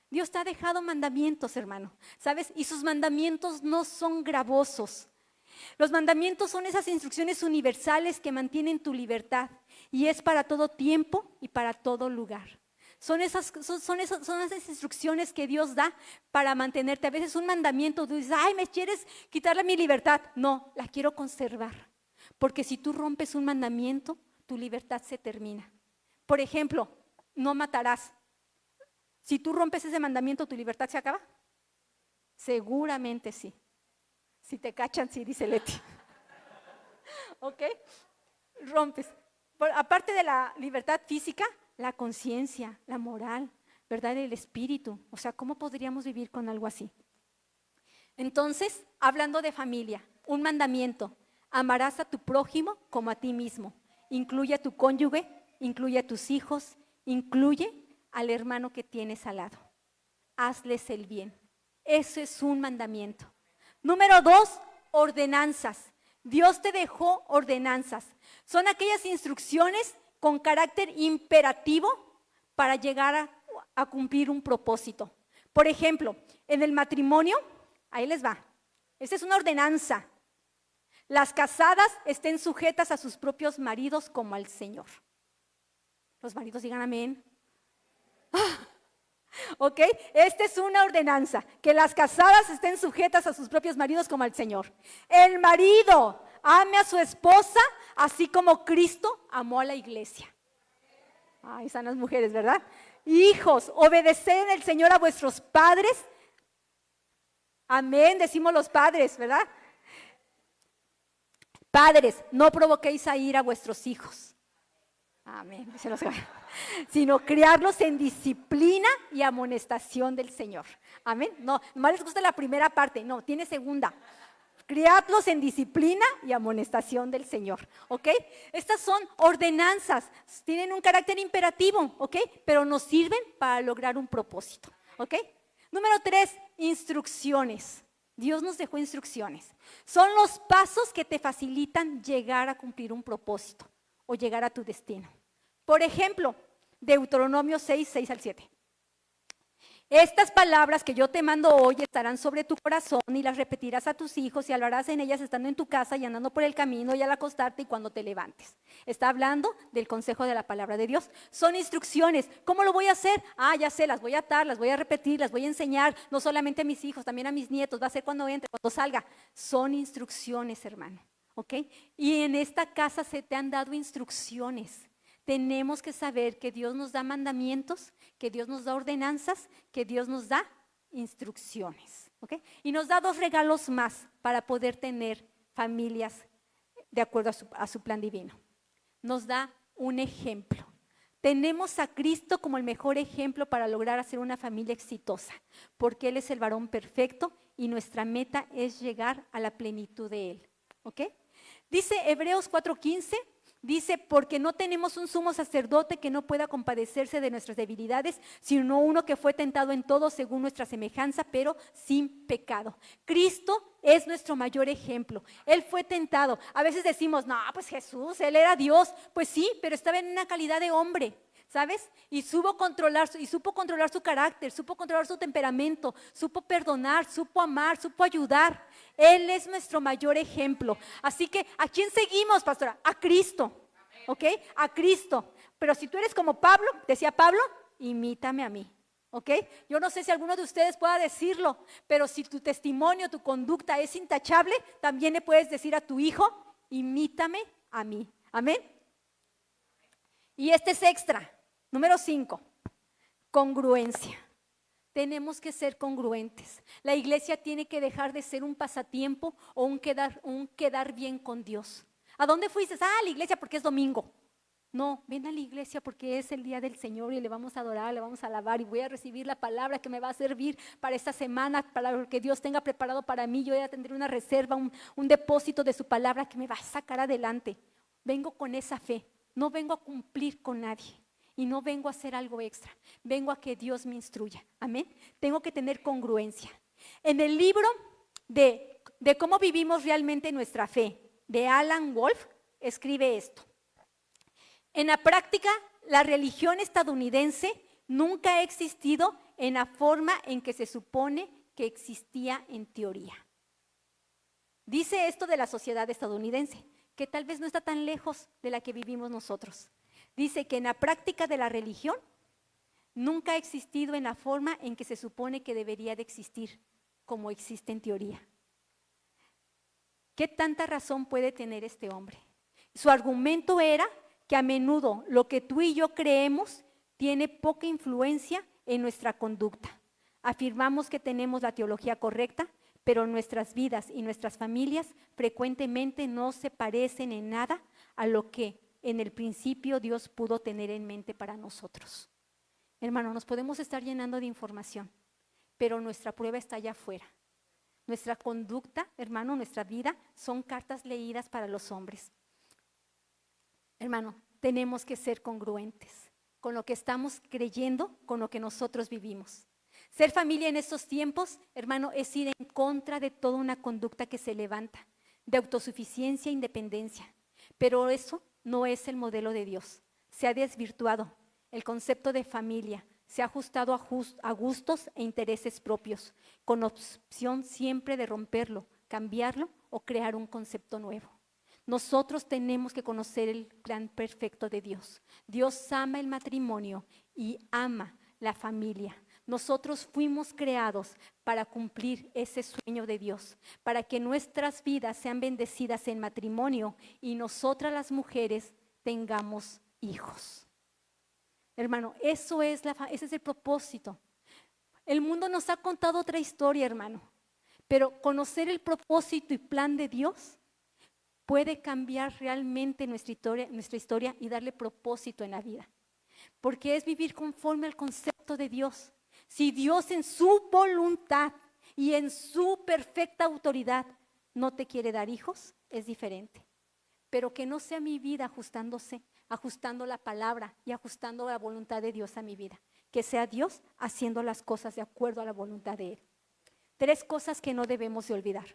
Dios te ha dejado mandamientos, hermano, ¿sabes? Y sus mandamientos no son gravosos. Los mandamientos son esas instrucciones universales que mantienen tu libertad y es para todo tiempo y para todo lugar. Son esas instrucciones que Dios da para mantenerte. A veces un mandamiento, tú dices, ay, ¿me quieres quitarle mi libertad? No, la quiero conservar. Porque si tú rompes un mandamiento, tu libertad se termina. Por ejemplo, no matarás. Si tú rompes ese mandamiento, ¿tu libertad se acaba? Seguramente sí. Si te cachan, sí, dice Leti. ¿Ok? Rompes. Aparte de la libertad física, la conciencia, la moral, ¿verdad? El espíritu. O sea, ¿cómo podríamos vivir con algo así? Entonces, hablando de familia, un mandamiento: amarás a tu prójimo como a ti mismo. Incluye a tu cónyuge, incluye a tus hijos, incluye al hermano que tienes al lado. Hazles el bien. Eso es un mandamiento. Número 2, ordenanzas. Dios te dejó ordenanzas. Son aquellas instrucciones con carácter imperativo para llegar a cumplir un propósito. Por ejemplo, en el matrimonio, ahí les va. Esta es una ordenanza. Las casadas estén sujetas a sus propios maridos como al Señor. Los maridos digan amén. ¿Ok? Esta es una ordenanza, que las casadas estén sujetas a sus propios maridos como al Señor. El marido ame a su esposa, así como Cristo amó a la iglesia. Ay, están las mujeres, ¿verdad? Hijos, obedeced en el Señor a vuestros padres. Amén, decimos los padres, ¿verdad? Padres, no provoquéis a ira a vuestros hijos. Amén. Sino criarlos en disciplina y amonestación del Señor. Amén. No, más les gusta la primera parte, no, tiene segunda. Criadlos en disciplina y amonestación del Señor, ¿ok? Estas son ordenanzas, tienen un carácter imperativo, ¿ok? Pero nos sirven para lograr un propósito, ¿ok? Número 3, instrucciones. Dios nos dejó instrucciones. Son los pasos que te facilitan llegar a cumplir un propósito o llegar a tu destino. Por ejemplo, Deuteronomio 6, 6 al 7. Estas palabras que yo te mando hoy estarán sobre tu corazón y las repetirás a tus hijos y hablarás en ellas estando en tu casa y andando por el camino y al acostarte y cuando te levantes. Está hablando del consejo de la palabra de Dios. Son instrucciones. ¿Cómo lo voy a hacer? Ya sé, las voy a atar, las voy a repetir, las voy a enseñar, no solamente a mis hijos, también a mis nietos. Va a ser cuando entre, cuando salga. Son instrucciones, hermano. ¿Ok? Y en esta casa se te han dado instrucciones. Tenemos que saber que Dios nos da mandamientos, que Dios nos da ordenanzas, que Dios nos da instrucciones. ¿Okay? Y nos da 2 regalos más para poder tener familias de acuerdo a su plan divino. Nos da un ejemplo. Tenemos a Cristo como el mejor ejemplo para lograr hacer una familia exitosa, porque Él es el varón perfecto y nuestra meta es llegar a la plenitud de Él. ¿Ok? Dice Hebreos 4:15. Dice, porque no tenemos un sumo sacerdote que no pueda compadecerse de nuestras debilidades, sino uno que fue tentado en todo según nuestra semejanza, pero sin pecado. Cristo es nuestro mayor ejemplo. Él fue tentado. A veces decimos, no, pues Jesús, Él era Dios. Pues sí, pero estaba en una calidad de hombre, ¿sabes? Y supo controlar su carácter, supo controlar su temperamento, supo perdonar, supo amar, supo ayudar. Él es nuestro mayor ejemplo. Así que, ¿a quién seguimos, pastora? A Cristo, ¿ok? A Cristo. Pero si tú eres como Pablo, decía Pablo, imítame a mí, ¿ok? Yo no sé si alguno de ustedes pueda decirlo, pero si tu testimonio, tu conducta es intachable, también le puedes decir a tu hijo, imítame a mí. Amén. Y este es extra. Número 5, congruencia. Tenemos que ser congruentes. La iglesia tiene que dejar de ser un pasatiempo o un quedar bien con Dios. ¿A dónde fuiste? A la iglesia porque es domingo. No, ven a la iglesia porque es el día del Señor y le vamos a adorar, le vamos a alabar y voy a recibir la palabra que me va a servir para esta semana, para lo que Dios tenga preparado para mí. Yo ya tendré una reserva, un depósito de su palabra que me va a sacar adelante. Vengo con esa fe, no vengo a cumplir con nadie. Y no vengo a hacer algo extra, vengo a que Dios me instruya. Amén. Tengo que tener congruencia. En el libro de cómo vivimos realmente nuestra fe, de Alan Wolf, escribe esto. En la práctica, la religión estadounidense nunca ha existido en la forma en que se supone que existía en teoría. Dice esto de la sociedad estadounidense, que tal vez no está tan lejos de la que vivimos nosotros. Dice que en la práctica de la religión nunca ha existido en la forma en que se supone que debería de existir, como existe en teoría. ¿Qué tanta razón puede tener este hombre? Su argumento era que a menudo lo que tú y yo creemos tiene poca influencia en nuestra conducta. Afirmamos que tenemos la teología correcta, pero nuestras vidas y nuestras familias frecuentemente no se parecen en nada a lo que en el principio Dios pudo tener en mente para nosotros. Hermano, nos podemos estar llenando de información, pero nuestra prueba está allá afuera. Nuestra conducta, hermano, nuestra vida son cartas leídas para los hombres. Hermano, tenemos que ser congruentes con lo que estamos creyendo, con lo que nosotros vivimos. Ser familia en estos tiempos, hermano, es ir en contra de toda una conducta que se levanta, de autosuficiencia e independencia. Pero eso no es el modelo de Dios. Se ha desvirtuado. El concepto de familia se ha ajustado a gustos e intereses propios, con opción siempre de romperlo, cambiarlo o crear un concepto nuevo. Nosotros tenemos que conocer el plan perfecto de Dios. Dios ama el matrimonio y ama la familia. Nosotros fuimos creados para cumplir ese sueño de Dios, para que nuestras vidas sean bendecidas en matrimonio y nosotras las mujeres tengamos hijos. Hermano, ese es el propósito. El mundo nos ha contado otra historia, hermano, pero conocer el propósito y plan de Dios puede cambiar realmente nuestra historia y darle propósito en la vida, porque es vivir conforme al concepto de Dios. Si Dios en su voluntad y en su perfecta autoridad no te quiere dar hijos, es diferente. Pero que no sea mi vida ajustando la palabra y ajustando la voluntad de Dios a mi vida. Que sea Dios haciendo las cosas de acuerdo a la voluntad de Él. 3 cosas que no debemos de olvidar.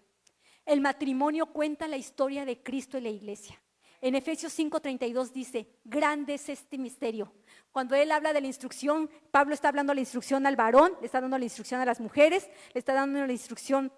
El matrimonio cuenta la historia de Cristo y la iglesia. En Efesios 5:32 dice, grande es este misterio. Cuando él habla de la instrucción, Pablo está hablando de la instrucción al varón, le está dando la instrucción a las mujeres, le está dando la instrucción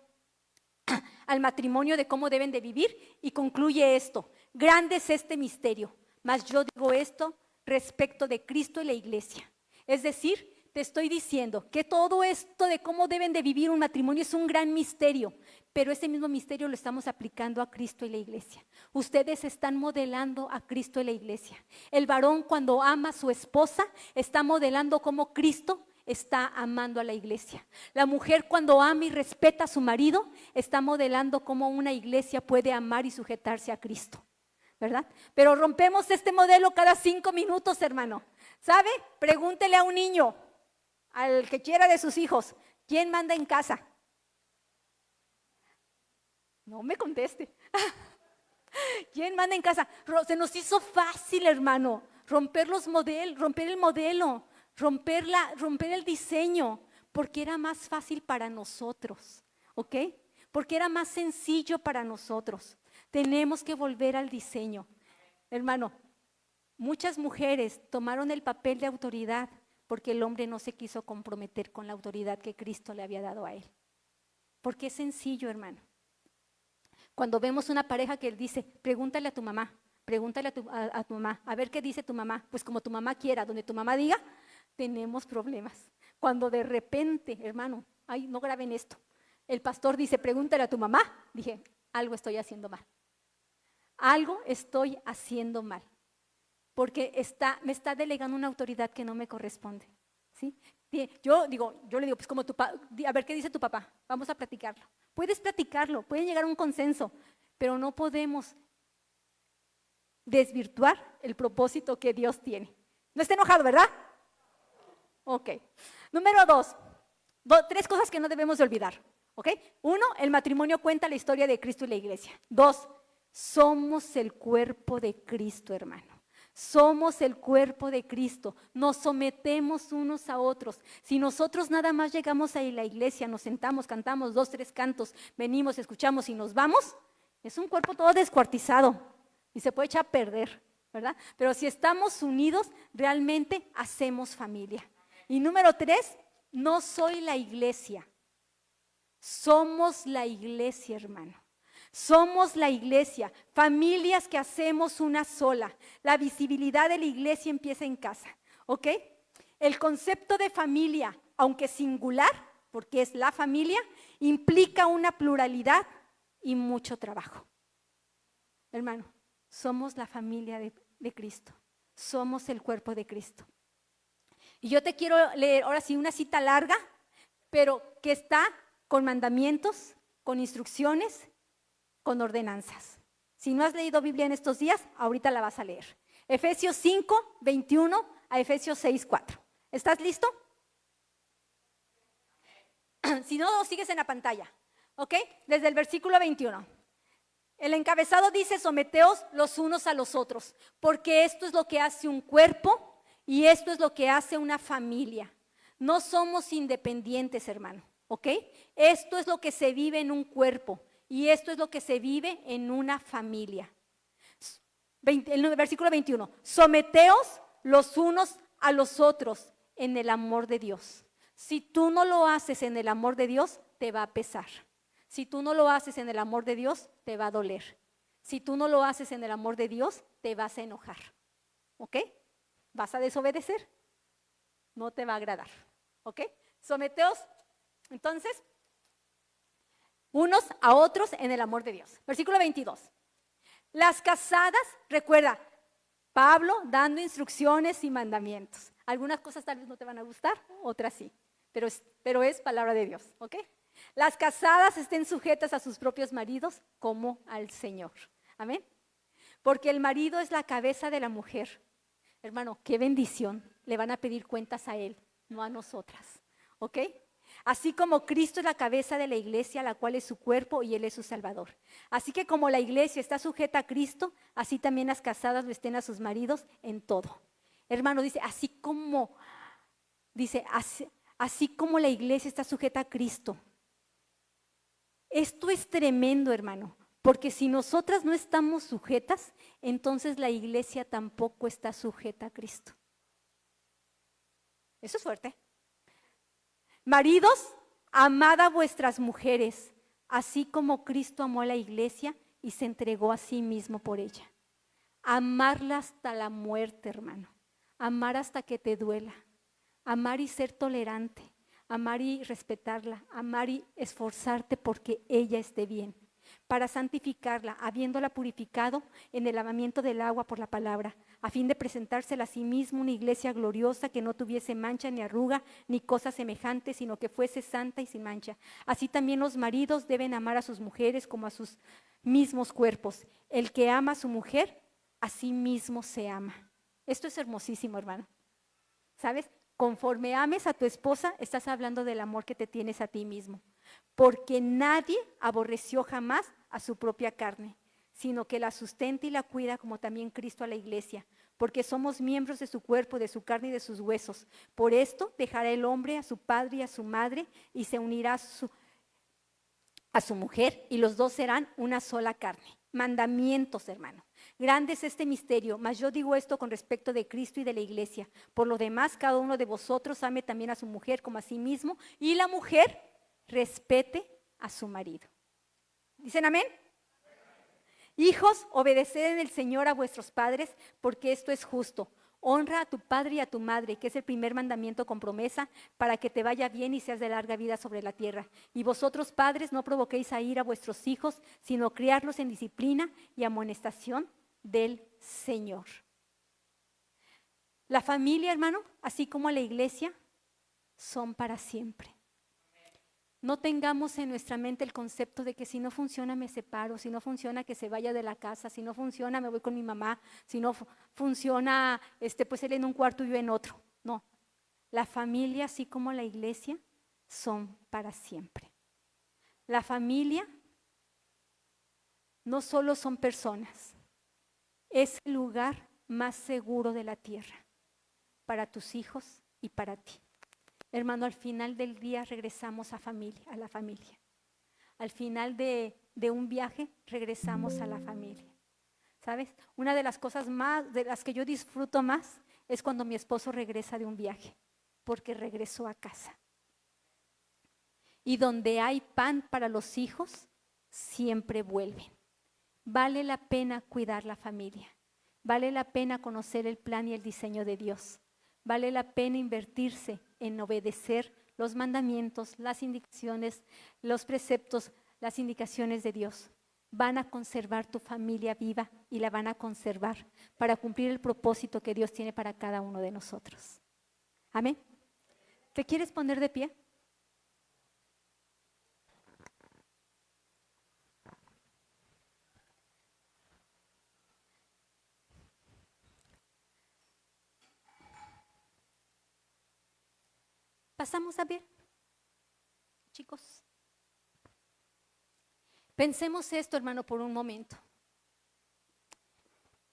al matrimonio de cómo deben de vivir y concluye esto, grande es este misterio, mas yo digo esto respecto de Cristo y la iglesia. Es decir, te estoy diciendo que todo esto de cómo deben de vivir un matrimonio es un gran misterio, pero ese mismo misterio lo estamos aplicando a Cristo y la iglesia. Ustedes están modelando a Cristo y la iglesia. El varón cuando ama a su esposa está modelando cómo Cristo está amando a la iglesia. La mujer cuando ama y respeta a su marido está modelando cómo una iglesia puede amar y sujetarse a Cristo, ¿verdad? Pero rompemos este modelo cada 5 minutos, hermano. ¿Sabe? Pregúntele a un niño, al que quiera de sus hijos, ¿quién manda en casa? No me conteste. ¿Quién manda en casa? Se nos hizo fácil, hermano, romper el modelo, romper el diseño, porque era más fácil para nosotros, ¿ok? Porque era más sencillo para nosotros. Tenemos que volver al diseño. Hermano, muchas mujeres tomaron el papel de autoridad porque el hombre no se quiso comprometer con la autoridad que Cristo le había dado a él. Porque es sencillo, hermano. Cuando vemos una pareja que dice, pregúntale a tu mamá, a tu mamá, a ver qué dice tu mamá, pues como tu mamá quiera, donde tu mamá diga, tenemos problemas. Cuando de repente, hermano, ay, no graben esto, el pastor dice, pregúntale a tu mamá, dije, algo estoy haciendo mal. Algo estoy haciendo mal, porque me está delegando una autoridad que no me corresponde, ¿sí? Yo le digo, pues como a ver qué dice tu papá, vamos a platicarlo. Puedes platicarlo, pueden llegar a un consenso, pero no podemos desvirtuar el propósito que Dios tiene. No está enojado, ¿verdad? Ok. Número 2, 3 cosas que no debemos de olvidar, ¿ok? 1, el matrimonio cuenta la historia de Cristo y la iglesia. 2, somos el cuerpo de Cristo, hermano. Somos el cuerpo de Cristo, nos sometemos unos a otros. Si nosotros nada más llegamos a la iglesia, nos sentamos, cantamos 2, 3 cantos, venimos, escuchamos y nos vamos, es un cuerpo todo descuartizado y se puede echar a perder, ¿verdad? Pero si estamos unidos, realmente hacemos familia. Y número 3, no soy la iglesia, somos la iglesia, hermano. Somos la iglesia, familias que hacemos una sola. La visibilidad de la iglesia empieza en casa, ¿ok? El concepto de familia, aunque singular, porque es la familia, implica una pluralidad y mucho trabajo. Hermano, somos la familia de Cristo, somos el cuerpo de Cristo. Y yo te quiero leer ahora sí una cita larga, pero que está con mandamientos, con instrucciones, con ordenanzas. Si no has leído Biblia en estos días, ahorita la vas a leer. Efesios 5, 21 a Efesios 6, 4. ¿Estás listo? Si no, sigues en la pantalla, ¿ok? Desde el versículo 21. El encabezado dice, someteos los unos a los otros, porque esto es lo que hace un cuerpo y esto es lo que hace una familia. No somos independientes, hermano, ¿ok? Esto es lo que se vive en un cuerpo. Y esto es lo que se vive en una familia. El versículo 21. Someteos los unos a los otros en el amor de Dios. Si tú no lo haces en el amor de Dios, te va a pesar. Si tú no lo haces en el amor de Dios, te va a doler. Si tú no lo haces en el amor de Dios, te vas a enojar. ¿Ok? Vas a desobedecer. No te va a agradar. ¿Ok? Someteos, entonces, unos a otros en el amor de Dios. Versículo 22. Las casadas, recuerda, Pablo dando instrucciones y mandamientos. Algunas cosas tal vez no te van a gustar, otras sí, pero es palabra de Dios, ¿ok? Las casadas estén sujetas a sus propios maridos como al Señor. Amén. Porque el marido es la cabeza de la mujer. Hermano, qué bendición. Le van a pedir cuentas a él, no a nosotras, ¿ok? Así como Cristo es la cabeza de la iglesia, la cual es su cuerpo y Él es su Salvador. Así que como la iglesia está sujeta a Cristo, así también las casadas lo estén a sus maridos en todo. Hermano, dice, así como la iglesia está sujeta a Cristo. Esto es tremendo, hermano, porque si nosotras no estamos sujetas, entonces la iglesia tampoco está sujeta a Cristo. Eso es fuerte. Maridos, amad a vuestras mujeres, así como Cristo amó a la iglesia y se entregó a sí mismo por ella. Amarla hasta la muerte, hermano. Amar hasta que te duela. Amar y ser tolerante. Amar y respetarla. Amar y esforzarte porque ella esté bien. Para santificarla, habiéndola purificado en el lavamiento del agua por la palabra, a fin de presentársela a sí mismo una iglesia gloriosa que no tuviese mancha ni arruga ni cosa semejante, sino que fuese santa y sin mancha. Así también los maridos deben amar a sus mujeres como a sus mismos cuerpos. El que ama a su mujer, a sí mismo se ama. Esto es hermosísimo, hermano. ¿Sabes? Conforme ames a tu esposa, estás hablando del amor que te tienes a ti mismo. Porque nadie aborreció jamás a su propia carne, sino que la sustenta y la cuida como también Cristo a la iglesia, porque somos miembros de su cuerpo, de su carne y de sus huesos. Por esto dejará el hombre a su padre y a su madre y se unirá a su mujer y los dos serán una sola carne. Mandamientos, hermano. Grande es este misterio, mas yo digo esto con respecto de Cristo y de la iglesia. Por lo demás, cada uno de vosotros ame también a su mujer como a sí mismo y la mujer respete a su marido. ¿Dicen amén? Hijos, obedeced en el Señor a vuestros padres, porque esto es justo. Honra a tu padre y a tu madre, que es el primer mandamiento con promesa, para que te vaya bien y seas de larga vida sobre la tierra. Y vosotros, padres, no provoquéis a ira a vuestros hijos, sino criarlos en disciplina y amonestación del Señor. La familia, hermano, así como la iglesia, son para siempre. No tengamos en nuestra mente el concepto de que si no funciona me separo, si no funciona que se vaya de la casa, si no funciona me voy con mi mamá, si no funciona pues él en un cuarto y yo en otro. No, la familia así como la iglesia son para siempre. La familia no solo son personas, es el lugar más seguro de la tierra para tus hijos y para ti. Hermano, al final del día regresamos a la familia. Al final de un viaje regresamos a la familia. ¿Sabes? Una de las cosas más, de las que yo disfruto más, es cuando mi esposo regresa de un viaje, porque regresó a casa. Y donde hay pan para los hijos, siempre vuelven. Vale la pena cuidar la familia. Vale la pena conocer el plan y el diseño de Dios. Vale la pena invertirse en obedecer los mandamientos, las indicaciones, los preceptos, las indicaciones de Dios. Van a conservar tu familia viva y la van a conservar para cumplir el propósito que Dios tiene para cada uno de nosotros. Amén. ¿Te quieres poner de pie? Pasamos a ver, chicos. Pensemos esto, hermano, por un momento.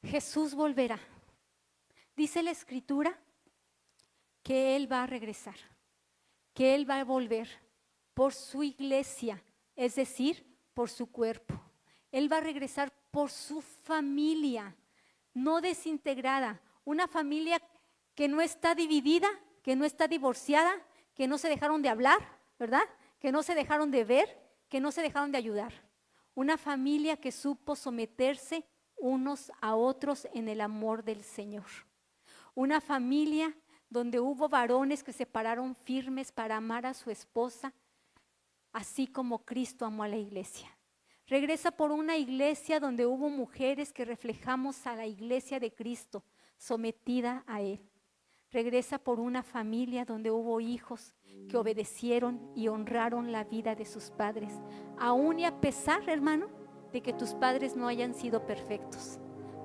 Jesús volverá. Dice la Escritura que Él va a regresar, que Él va a volver por su iglesia, es decir, por su cuerpo. Él va a regresar por su familia, no desintegrada, una familia que no está dividida, que no está divorciada, que no se dejaron de hablar, ¿verdad? Que no se dejaron de ver, que no se dejaron de ayudar. Una familia que supo someterse unos a otros en el amor del Señor. Una familia donde hubo varones que se pararon firmes para amar a su esposa, así como Cristo amó a la iglesia. Regresa por una iglesia donde hubo mujeres que reflejamos a la iglesia de Cristo, sometida a Él. Regresa por una familia donde hubo hijos que obedecieron y honraron la vida de sus padres, aún y a pesar, hermano, de que tus padres no hayan sido perfectos.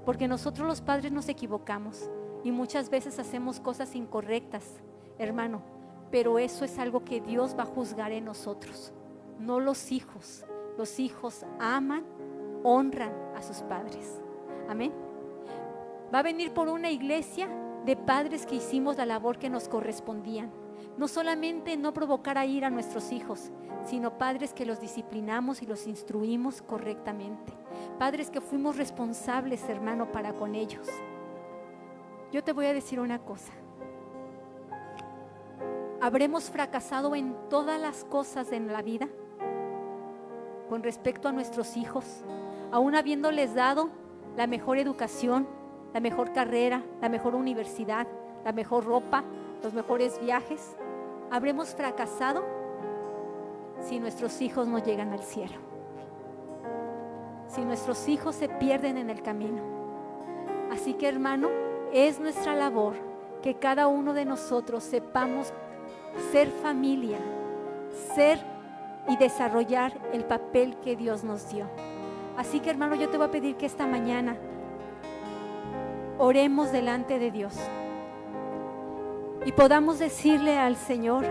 Porque nosotros los padres nos equivocamos y muchas veces hacemos cosas incorrectas, hermano, pero eso es algo que Dios va a juzgar en nosotros, no los hijos. Los hijos aman, honran a sus padres. Amén. Va a venir por una iglesia de padres que hicimos la labor que nos correspondían. No solamente no provocar a ira a nuestros hijos, sino padres que los disciplinamos y los instruimos correctamente. Padres que fuimos responsables, hermano, para con ellos. Yo te voy a decir una cosa. ¿Habremos fracasado en todas las cosas en la vida con respecto a nuestros hijos, aún habiéndoles dado la mejor educación, la mejor carrera, la mejor universidad, la mejor ropa, los mejores viajes? ¿Habremos fracasado si nuestros hijos no llegan al cielo? Si nuestros hijos se pierden en el camino. Así que, hermano, es nuestra labor que cada uno de nosotros sepamos ser familia, ser y desarrollar el papel que Dios nos dio. Así que, hermano, yo te voy a pedir que esta mañana oremos delante de Dios y podamos decirle al Señor: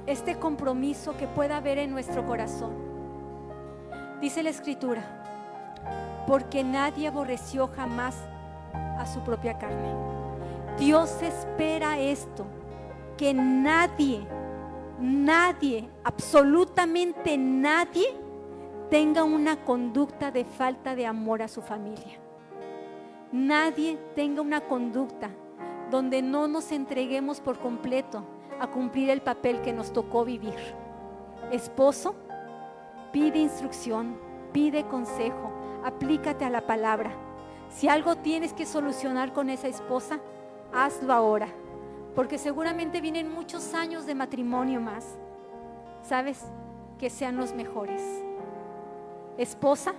este compromiso que pueda haber en nuestro corazón. Dice la Escritura: porque nadie aborreció jamás a su propia carne. Dios espera esto, que nadie, absolutamente nadie tenga una conducta de falta de amor a su familia. Nadie tenga una conducta donde no nos entreguemos por completo a cumplir el papel que nos tocó vivir. Esposo, pide instrucción, pide consejo, aplícate a la palabra. Si algo tienes que solucionar con esa esposa, hazlo ahora, porque seguramente vienen muchos años de matrimonio más. ¿Sabes? Que sean los mejores. Esposa,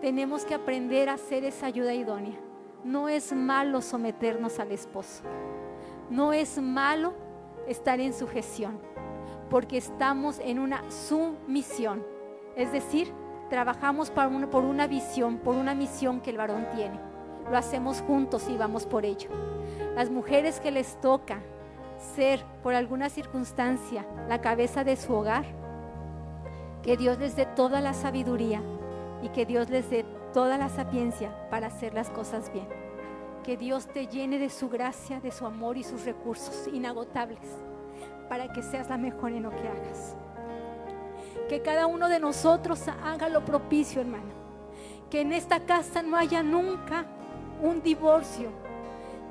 tenemos que aprender a hacer esa ayuda idónea. No es malo someternos al esposo. No es malo estar en sujeción, porque estamos en una sumisión. Es decir, trabajamos por una visión, por una misión que el varón tiene. Lo hacemos juntos y vamos por ello. Las mujeres que les toca ser, por alguna circunstancia, la cabeza de su hogar, que Dios les dé toda la sabiduría y que Dios les dé toda la sapiencia para hacer las cosas bien. Que Dios te llene de su gracia, de su amor y sus recursos inagotables para que seas la mejor en lo que hagas. Que cada uno de nosotros haga lo propicio, hermano. Que en esta casa no haya nunca un divorcio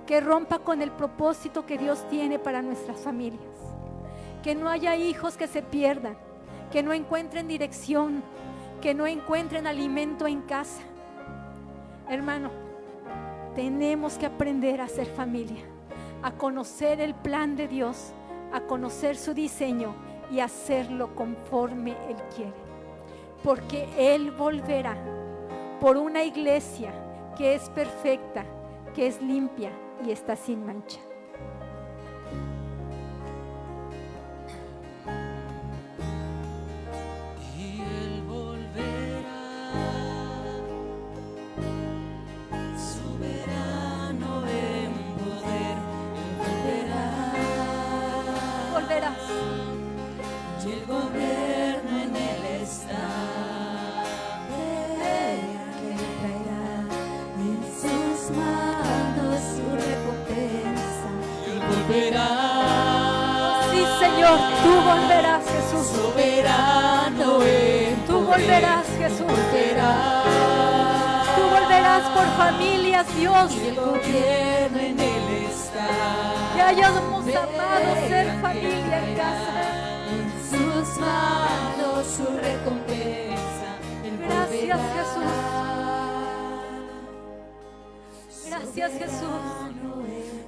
que rompa con el propósito que Dios tiene para nuestras familias. Que no haya hijos que se pierdan, que no encuentren dirección, que no encuentren alimento en casa. Hermano, tenemos que aprender a ser familia, a conocer el plan de Dios, a conocer su diseño y hacerlo conforme Él quiere. Porque Él volverá por una iglesia que es perfecta, que es limpia y está sin mancha.
Y Él volverá, soberano en poder. Él volverá,
Volverás.
y el gobierno en Él está. Que traerá en sus manos su recompensa. Él volverá.
Sí, Señor, tú volverás, Jesús.
Soberano en
Tú volverás, Jesús.
volverá.
Tú volverás por familias, Dios.
Y el gobierno en Él está.
Que hayamos amado ser familia en casa.
En sus manos su recompensa. Él
Gracias,
volverá.
Gracias, Jesús.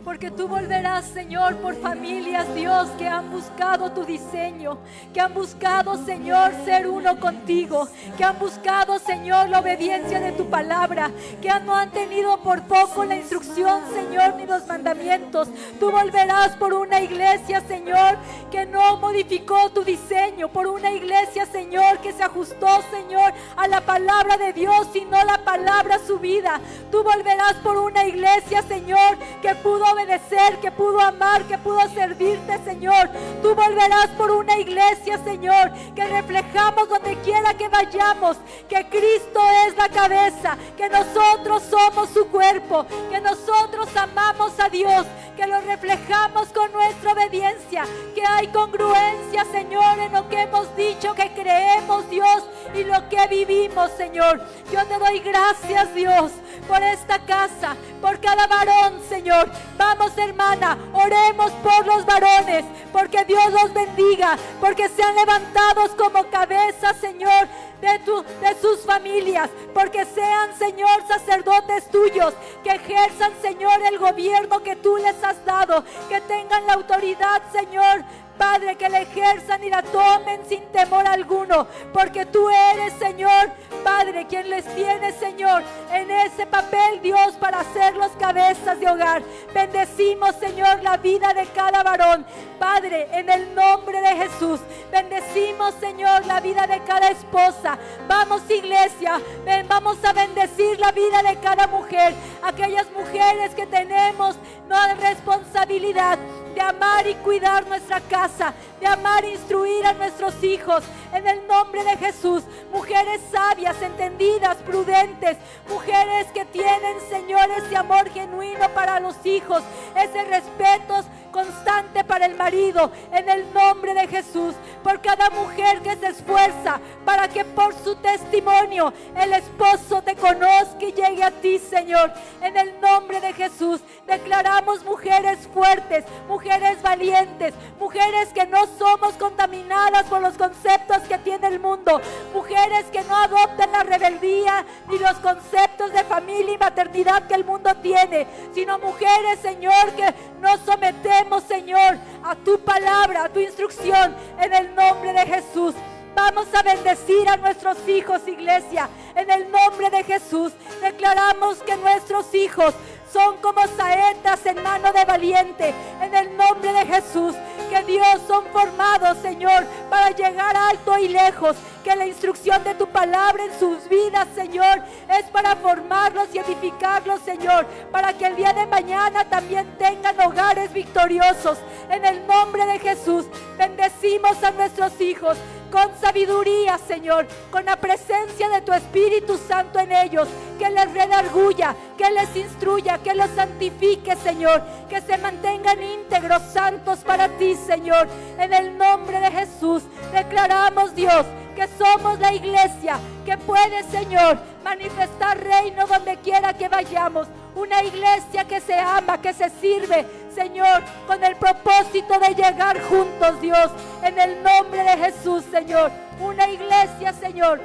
Porque tú volverás, Señor, por familias, Dios, que han buscado tu diseño, que han buscado, Señor, ser uno contigo, que han buscado, Señor, la obediencia de tu palabra, que no han tenido por poco la instrucción, Señor, ni los mandamientos. Tú volverás por una iglesia, Señor, que no modificó tu diseño, por una iglesia, Señor, que se ajustó, Señor, a la palabra de Dios y no la palabra a su vida. Tú volverás por una iglesia, Señor, que pudo obedecer, que pudo amar, que pudo servirte, Señor. Tú volverás por una iglesia, Señor, que reflejamos donde quiera que vayamos, que Cristo es la cabeza, que nosotros somos su cuerpo, que nosotros amamos a Dios, que lo reflejamos con nuestra obediencia, que hay congruencia, Señor, en lo que hemos dicho, que creemos, Dios, y lo que vivimos, Señor. Yo te doy gracias, Dios, por esta casa, por cada varón, Señor. Vamos, hermana, oremos por los varones, porque Dios los bendiga, porque sean levantados como cabeza, Señor, de sus familias, porque sean, Señor, sacerdotes tuyos, que ejerzan, Señor, el gobierno que tú les has dado, que tengan la autoridad, Señor, Padre, que la ejerzan y la tomen sin temor alguno, porque tú eres, Señor, Padre, quien les tiene, Señor, en ese papel, Dios, para ser los cabezas de hogar. Bendecimos, Señor, la vida de cada varón, Padre, en el nombre de Jesús. Bendecimos, Señor, la vida de cada esposa. Vamos, iglesia, vamos a bendecir la vida de cada mujer, aquellas mujeres que tenemos la responsabilidad de amar y cuidar nuestra casa, de amar e instruir a nuestros hijos, en el nombre de Jesús. Mujeres sabias, entendidas, prudentes, mujeres que tienen, Señor, ese amor genuino para los hijos, ese respeto constante para el marido, en el nombre de Jesús. Por cada mujer que se esfuerza para que por su testimonio el esposo te conozca y llegue a ti, Señor, en el nombre de Jesús. Declaramos mujeres fuertes, mujeres valientes, mujeres que no somos contaminadas por los conceptos que tiene el mundo, mujeres que no adoptan la rebeldía ni los conceptos de familia y maternidad que el mundo tiene, sino mujeres, Señor, que nos sometemos, Señor, a tu palabra, a tu instrucción, en el nombre de Jesús. Vamos a bendecir a nuestros hijos, iglesia, en el nombre de Jesús. Declaramos que nuestros hijos son como saetas en mano de valiente, en el nombre de Jesús. Que Dios, son formados, Señor, para llegar alto y lejos. Que la instrucción de tu palabra en sus vidas, Señor, es para formarlos y edificarlos, Señor, para que el día de mañana también tengan hogares victoriosos. En el nombre de Jesús, bendecimos a nuestros hijos con sabiduría, Señor, con la presencia de tu Espíritu Santo en ellos, que les redarguya, que les instruya, que los santifique, Señor, que se mantengan íntegros, santos para ti, Señor. En el nombre de Jesús, declaramos, Dios, que somos la iglesia que puede, Señor, manifestar reino donde quiera que vayamos. Una iglesia que se ama, que se sirve, Señor, con el propósito de llegar juntos, Dios, en el nombre de Jesús, Señor. Una iglesia, Señor,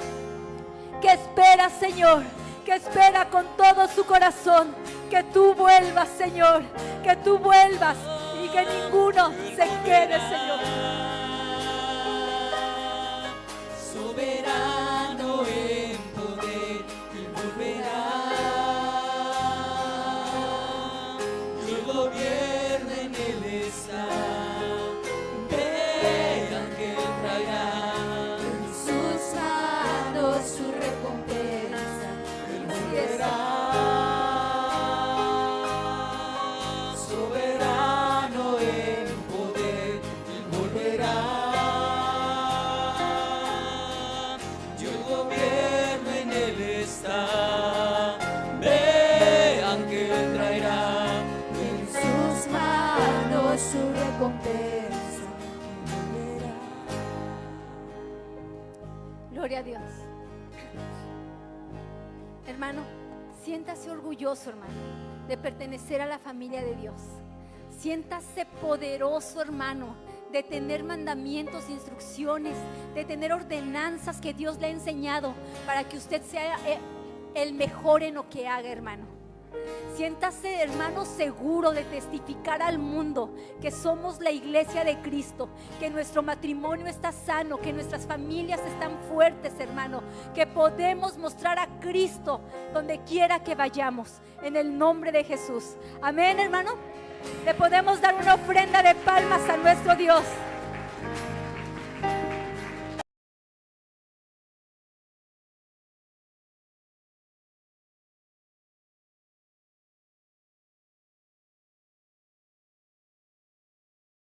que espera, Señor, que espera con todo su corazón que tú vuelvas, Señor, que tú vuelvas y que ninguno se quede, Señor.
Soberano en poder y volverá. Y el gobierno en él está. Vean que él traerá
En sus manos su recompensa.
él
Así es.
volverá. Soberano en poder y volverá. Vean que él traerá
En sus manos su recompensa. Gloria a Dios. Hermano, siéntase orgulloso, hermano, de pertenecer a la familia de Dios. Siéntase poderoso, hermano, de tener mandamientos, instrucciones, de tener ordenanzas que Dios le ha enseñado para que usted sea el mejor en lo que haga, hermano. Siéntase, hermano, seguro de testificar al mundo que somos la iglesia de Cristo, que nuestro matrimonio está sano, que nuestras familias están fuertes, hermano, que podemos mostrar a Cristo donde quiera que vayamos, en el nombre de Jesús. Amén, hermano. Le podemos dar una ofrenda de palmas a nuestro Dios.